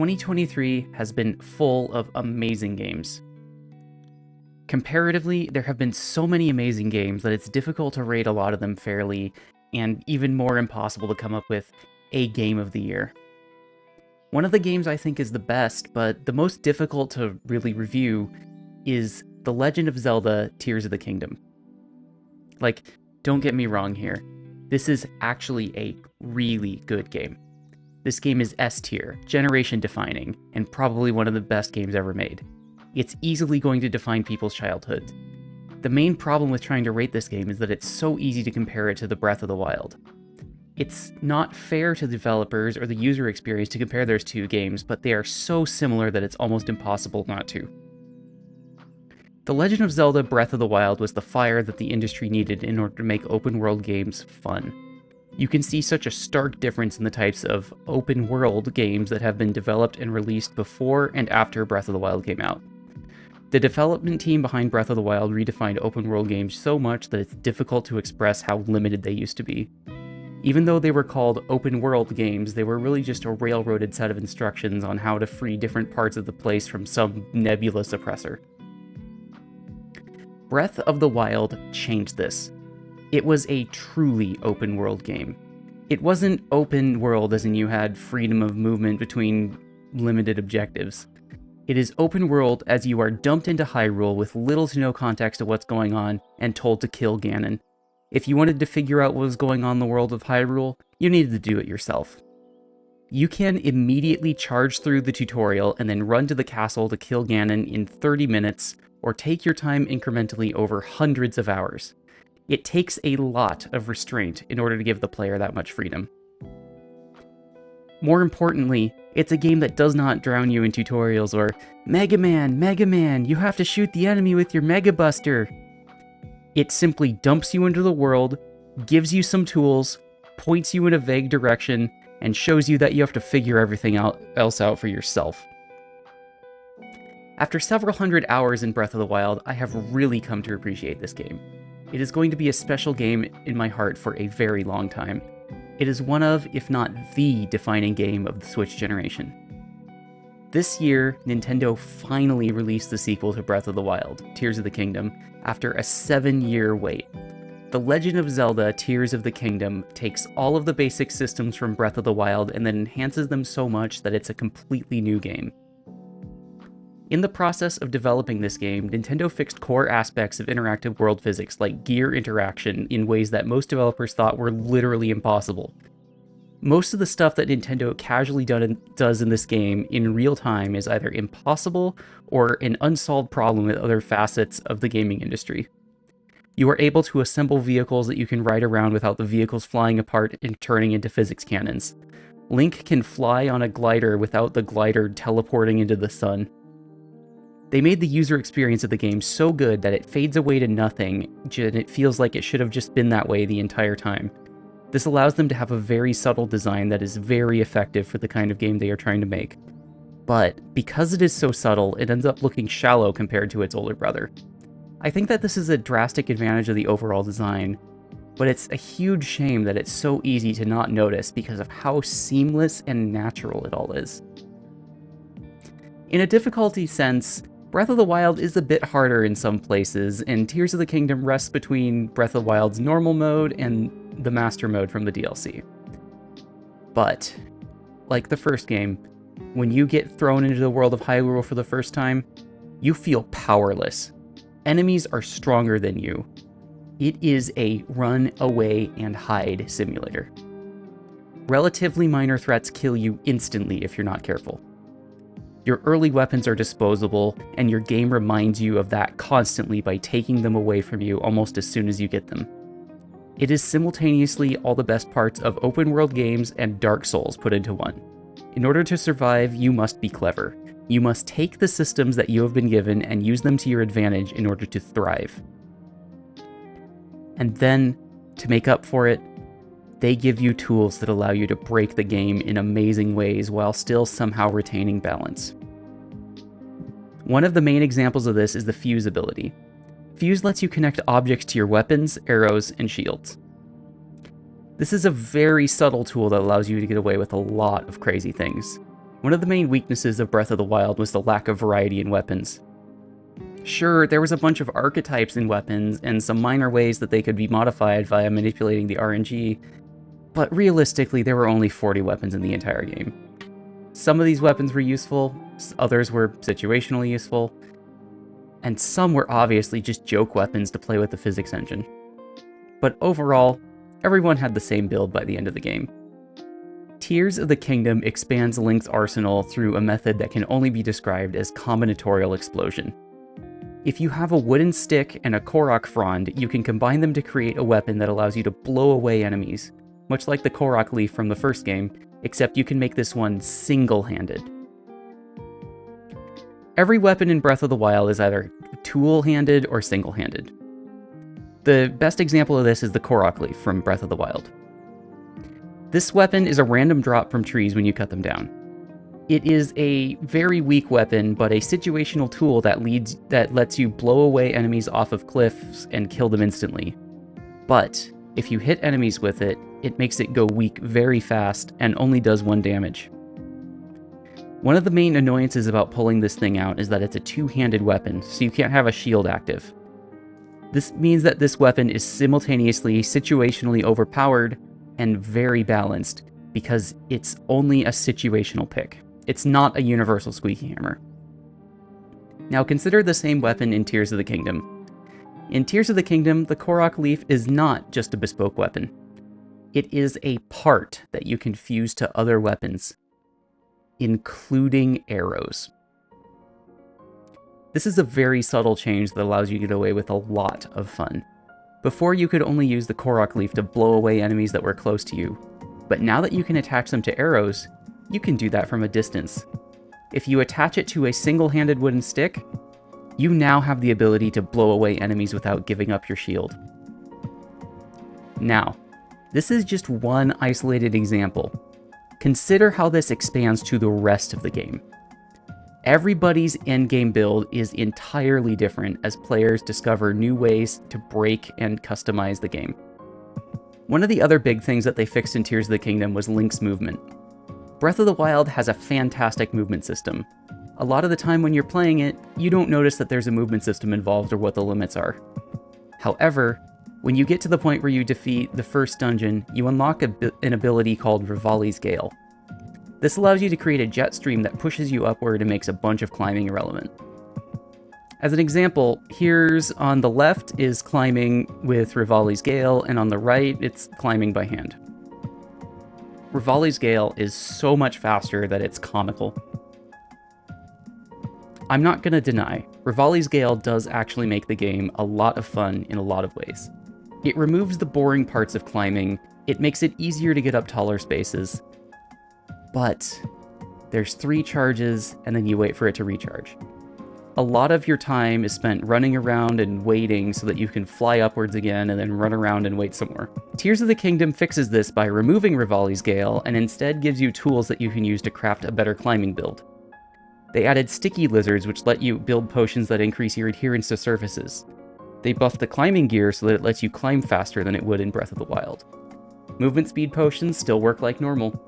2023 has been full of amazing games. Comparatively, there have been so many amazing games that it's difficult to rate a lot of them fairly, and even more impossible to come up with a game of the year. One of the games I think is the best, but the most difficult to really review, is The Legend of Zelda: Tears of the Kingdom. Like, don't get me wrong here. This is actually a really good game. This game is S tier, generation defining, and probably one of the best games ever made. It's easily going to define people's childhoods. The main problem with trying to rate this game is that it's so easy to compare it to the Breath of the Wild. It's not fair to developers or the user experience to compare those two games, but they are so similar that it's almost impossible not to. The Legend of Zelda: Breath of the Wild was the fire that the industry needed in order to make open-world games fun. You can see such a stark difference in the types of open-world games that have been developed and released before and after Breath of the Wild came out. The development team behind Breath of the Wild redefined open-world games so much that it's difficult to express how limited they used to be. Even though they were called open-world games, they were really just a railroaded set of instructions on how to free different parts of the place from some nebulous oppressor. Breath of the Wild changed this. It was a truly open world game. It wasn't open world as in you had freedom of movement between limited objectives. It is open world as you are dumped into Hyrule with little to no context of what's going on and told to kill Ganon. If you wanted to figure out what was going on in the world of Hyrule, you needed to do it yourself. You can immediately charge through the tutorial and then run to the castle to kill Ganon in 30 minutes, or take your time incrementally over hundreds of hours. It takes a lot of restraint in order to give the player that much freedom. More importantly, it's a game that does not drown you in tutorials or, Mega Man, you have to shoot the enemy with your Mega Buster. It simply dumps you into the world, gives you some tools, points you in a vague direction, and shows you that you have to figure everything else out for yourself. After several hundred hours in Breath of the Wild, I have really come to appreciate this game. It is going to be a special game in my heart for a very long time. It is one of, if not the defining game of the Switch generation. This year, Nintendo finally released the sequel to Breath of the Wild, Tears of the Kingdom, after a 7-year wait. The Legend of Zelda: Tears of the Kingdom takes all of the basic systems from Breath of the Wild and then enhances them so much that it's a completely new game. In the process of developing this game, Nintendo fixed core aspects of interactive world physics like gear interaction in ways that most developers thought were literally impossible. Most of the stuff that Nintendo casually does in this game in real time is either impossible or an unsolved problem with other facets of the gaming industry. You are able to assemble vehicles that you can ride around without the vehicles flying apart and turning into physics cannons. Link can fly on a glider without the glider teleporting into the sun. They made the user experience of the game so good that it fades away to nothing, and it feels like it should have just been that way the entire time. This allows them to have a very subtle design that is very effective for the kind of game they are trying to make. But because it is so subtle, it ends up looking shallow compared to its older brother. I think that this is a drastic advantage of the overall design, but it's a huge shame that it's so easy to not notice because of how seamless and natural it all is. In a difficulty sense, Breath of the Wild is a bit harder in some places, and Tears of the Kingdom rests between Breath of the Wild's normal mode and the Master Mode from the DLC. But, like the first game, when you get thrown into the world of Hyrule for the first time, you feel powerless. Enemies are stronger than you. It is a run, away, and hide simulator. Relatively minor threats kill you instantly if you're not careful. Your early weapons are disposable, and your game reminds you of that constantly by taking them away from you almost as soon as you get them. It is simultaneously all the best parts of open-world games and Dark Souls put into one. In order to survive, you must be clever. You must take the systems that you have been given and use them to your advantage in order to thrive. And then, to make up for it, they give you tools that allow you to break the game in amazing ways while still somehow retaining balance. One of the main examples of this is the Fuse ability. Fuse lets you connect objects to your weapons, arrows, and shields. This is a very subtle tool that allows you to get away with a lot of crazy things. One of the main weaknesses of Breath of the Wild was the lack of variety in weapons. Sure, there was a bunch of archetypes in weapons and some minor ways that they could be modified via manipulating the RNG, but realistically there were only 40 weapons in the entire game. Some of these weapons were useful, others were situationally useful, and some were obviously just joke weapons to play with the physics engine. But overall, everyone had the same build by the end of the game. Tears of the Kingdom expands Link's arsenal through a method that can only be described as combinatorial explosion. If you have a wooden stick and a Korok frond, you can combine them to create a weapon that allows you to blow away enemies, much like the Korok leaf from the first game, except you can make this one single-handed. Every weapon in Breath of the Wild is either tool-handed or single-handed. The best example of this is the Korok leaf from Breath of the Wild. This weapon is a random drop from trees when you cut them down. It is a very weak weapon, but a situational tool that lets you blow away enemies off of cliffs and kill them instantly. But if you hit enemies with it, it makes it go weak very fast and only does 1 damage. One of the main annoyances about pulling this thing out is that it's a two-handed weapon, so you can't have a shield active. This means that this weapon is simultaneously situationally overpowered and very balanced, because it's only a situational pick. It's not a universal squeaky hammer. Now consider the same weapon in Tears of the Kingdom. In Tears of the Kingdom, the Korok leaf is not just a bespoke weapon. It is a part that you can fuse to other weapons, including arrows. This is a very subtle change that allows you to get away with a lot of fun. Before, you could only use the Korok leaf to blow away enemies that were close to you, but now that you can attach them to arrows, you can do that from a distance. If you attach it to a single-handed wooden stick, you now have the ability to blow away enemies without giving up your shield. Now, this is just one isolated example. Consider how this expands to the rest of the game. Everybody's endgame build is entirely different as players discover new ways to break and customize the game. One of the other big things that they fixed in Tears of the Kingdom was Link's movement. Breath of the Wild has a fantastic movement system. A lot of the time when you're playing it, you don't notice that there's a movement system involved or what the limits are. However, when you get to the point where you defeat the first dungeon, you unlock an ability called Rivali's Gale. This allows you to create a jet stream that pushes you upward and makes a bunch of climbing irrelevant. As an example, here's on the left is climbing with Rivali's Gale, and on the right, it's climbing by hand. Rivali's Gale is so much faster that it's comical. I'm not gonna deny, Rivali's Gale does actually make the game a lot of fun in a lot of ways. It removes the boring parts of climbing, it makes it easier to get up taller spaces, but there's 3 charges and then you wait for it to recharge. A lot of your time is spent running around and waiting so that you can fly upwards again and then run around and wait some more. Tears of the Kingdom fixes this by removing Rivali's Gale and instead gives you tools that you can use to craft a better climbing build. They added sticky lizards, which let you build potions that increase your adherence to surfaces. They buffed the climbing gear so that it lets you climb faster than it would in Breath of the Wild. Movement speed potions still work like normal.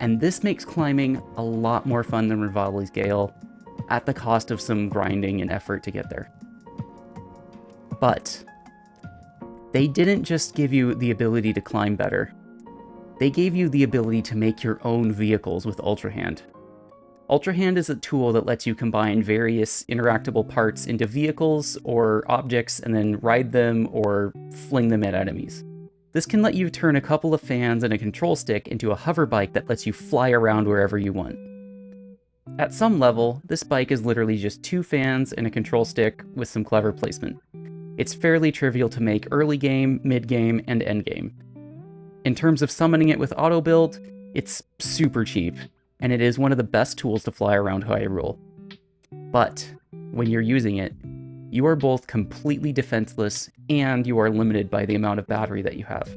And this makes climbing a lot more fun than Rivali's Gale, at the cost of some grinding and effort to get there. But they didn't just give you the ability to climb better. They gave you the ability to make your own vehicles with Ultra Hand. Ultra Hand is a tool that lets you combine various interactable parts into vehicles or objects and then ride them or fling them at enemies. This can let you turn a couple of fans and a control stick into a hover bike that lets you fly around wherever you want. At some level, this bike is literally just 2 fans and a control stick with some clever placement. It's fairly trivial to make early game, mid game, and end game. In terms of summoning it with auto build, it's super cheap, and it is one of the best tools to fly around Hyrule. But when you're using it, you are both completely defenseless and you are limited by the amount of battery that you have.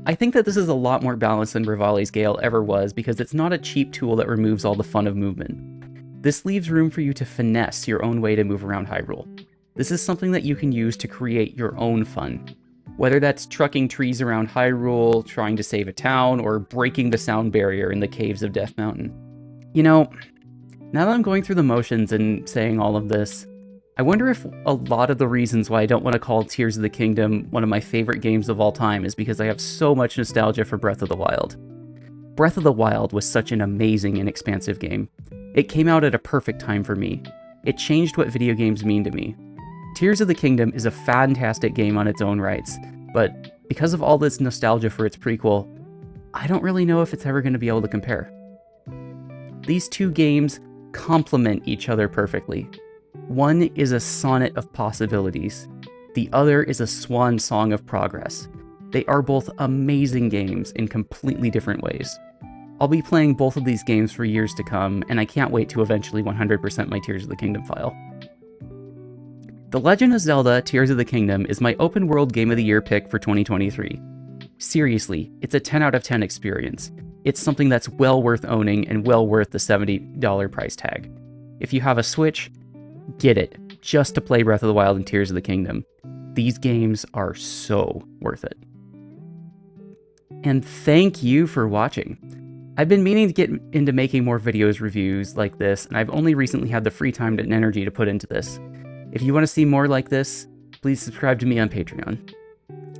I think that this is a lot more balanced than Rivali's Gale ever was because it's not a cheap tool that removes all the fun of movement. This leaves room for you to finesse your own way to move around Hyrule. This is something that you can use to create your own fun. Whether that's trucking trees around Hyrule, trying to save a town, or breaking the sound barrier in the caves of Death Mountain. You know, now that I'm going through the motions and saying all of this, I wonder if a lot of the reasons why I don't want to call Tears of the Kingdom one of my favorite games of all time is because I have so much nostalgia for Breath of the Wild. Breath of the Wild was such an amazing and expansive game. It came out at a perfect time for me. It changed what video games mean to me. Tears of the Kingdom is a fantastic game on its own rights, but because of all this nostalgia for its prequel, I don't really know if it's ever going to be able to compare. These two games complement each other perfectly. One is a sonnet of possibilities. The other is a swan song of progress. They are both amazing games in completely different ways. I'll be playing both of these games for years to come, and I can't wait to eventually 100% my Tears of the Kingdom file. The Legend of Zelda Tears of the Kingdom is my open world Game of the Year pick for 2023. Seriously, it's a 10 out of 10 experience. It's something that's well worth owning and well worth the $70 price tag. If you have a Switch, get it, just to play Breath of the Wild and Tears of the Kingdom. These games are so worth it. And thank you for watching. I've been meaning to get into making more videos reviews like this, and I've only recently had the free time and energy to put into this. If you want to see more like this, please subscribe to me on Patreon.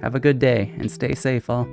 Have a good day, and stay safe, all.